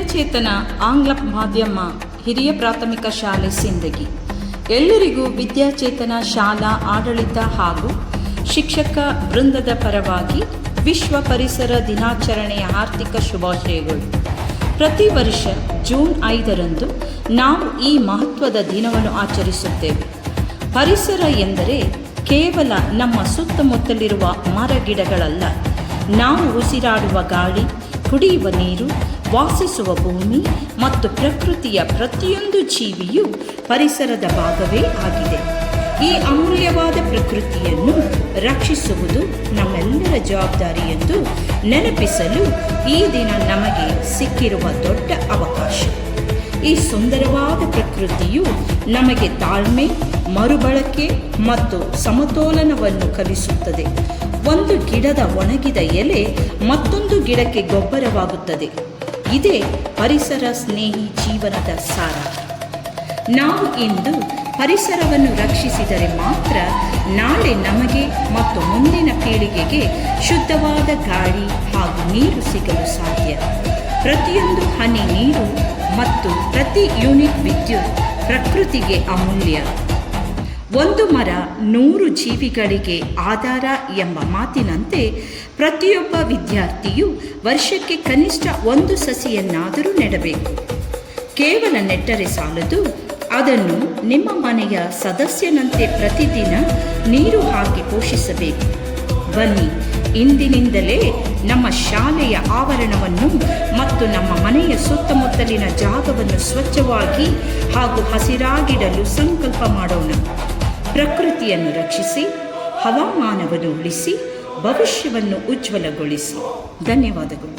ವಿದ್ಯಾಚೇತನ ಆಂಗ್ಲ ಮಾಧ್ಯಮ ಹಿರಿಯ ಪ್ರಾಥಮಿಕ ಶಾಲೆ ಸಿಂದಗಿ ಎಲ್ಲರಿಗೂ ವಿದ್ಯಾಚೇತನ ಶಾಲಾ ಆಡಳಿತ ಹಾಗೂ ಶಿಕ್ಷಕ ವೃಂದದ ಪರವಾಗಿ ವಿಶ್ವ ಪರಿಸರ ದಿನಾಚರಣೆಯ ಹಾರ್ದಿಕ ಶುಭಾಶಯಗಳು. ಪ್ರತಿ ವರ್ಷ ಜೂನ್ 5ರಂದು ನಾವು ಈ ಮಹತ್ವದ ದಿನವನ್ನು ಆಚರಿಸುತ್ತೇವೆ. ಪರಿಸರ ಎಂದರೆ ಕೇವಲ ನಮ್ಮ ಸುತ್ತಮುತ್ತಲಿರುವ ಮರಗಿಡಗಳಲ್ಲ, ನಾವು ಉಸಿರಾಡುವ ಗಾಳಿ, ಕುಡಿಯುವ ನೀರು, ವಾಸಿಸುವ ಭೂಮಿ ಮತ್ತು ಪ್ರಕೃತಿಯ ಪ್ರತಿಯೊಂದು ಜೀವಿಯೂ ಪರಿಸರದ ಭಾಗವೇ ಆಗಿದೆ. ಈ ಅಮೂಲ್ಯವಾದ ಪ್ರಕೃತಿಯನ್ನು ರಕ್ಷಿಸುವುದು ನಮ್ಮೆಲ್ಲರ ಜವಾಬ್ದಾರಿ ಎಂದು ನೆನಪಿಸಲು ಈ ದಿನ ನಮಗೆ ಸಿಕ್ಕಿರುವ ದೊಡ್ಡ ಅವಕಾಶ. ಈ ಸುಂದರವಾದ ಪ್ರಕೃತಿಯು ನಮಗೆ ತಾಳ್ಮೆ, ಮರುಬಳಕೆ ಮತ್ತು ಸಮತೋಲನವನ್ನು ಕಲಿಸುತ್ತದೆ. ಒಂದು ಗಿಡದ ಒಣಗಿದ ಎಲೆ ಮತ್ತೊಂದು ಗಿಡಕ್ಕೆ ಗೊಬ್ಬರವಾಗುತ್ತದೆ. ಇದೇ ಪರಿಸರ ಸ್ನೇಹಿ ಜೀವನದ ಸಾರ. ನಾವು ಇಂದು ಪರಿಸರವನ್ನು ರಕ್ಷಿಸಿದರೆ ಮಾತ್ರ ನಾಳೆ ನಮಗೆ ಮತ್ತು ಮುಂದಿನ ಪೀಳಿಗೆಗೆ ಶುದ್ಧವಾದ ಗಾಳಿ ಹಾಗೂ ನೀರು ಸಿಗಲು ಸಾಧ್ಯ. ಪ್ರತಿಯೊಂದು ಹನಿ ನೀರು ಮತ್ತು ಪ್ರತಿ ಯೂನಿಟ್ ವಿದ್ಯುತ್ ಪ್ರಕೃತಿಗೆ ಅಮೂಲ್ಯ. ಒಂದು ಮರ 100 ಜೀವಿಗಳಿಗೆ ಆಧಾರ ಎಂಬ ಮಾತಿನಂತೆ ಪ್ರತಿಯೊಬ್ಬ ವಿದ್ಯಾರ್ಥಿಯು ವರ್ಷಕ್ಕೆ ಕನಿಷ್ಠ 1 ಸಸಿಯನ್ನಾದರೂ ನೆಡಬೇಕು. ಕೇವಲ ನೆಟ್ಟರೆ ಸಾಲದು, ಅದನ್ನು ನಿಮ್ಮ ಮನೆಯ ಸದಸ್ಯನಂತೆ ಪ್ರತಿದಿನ ನೀರು ಹಾಕಿ ಪೋಷಿಸಬೇಕು. ಬನ್ನಿ, ಇಂದಿನಿಂದಲೇ ನಮ್ಮ ಶಾಲೆಯ ಆವರಣವನ್ನು ಮತ್ತು ನಮ್ಮ ಮನೆಯ ಸುತ್ತಮುತ್ತಲಿನ ಜಾಗವನ್ನು ಸ್ವಚ್ಛವಾಗಿ ಹಾಗೂ ಹಸಿರಾಗಿಡಲು ಸಂಕಲ್ಪ ಮಾಡೋಣ. ಪ್ರಕೃತಿಯನ್ನು ರಕ್ಷಿಸಿ, ಹವಾಮಾನವನ್ನು ಉಳಿಸಿ, ಭವಿಷ್ಯವನ್ನು ಉಜ್ವಲಗೊಳಿಸಿ. ಧನ್ಯವಾದಗಳು.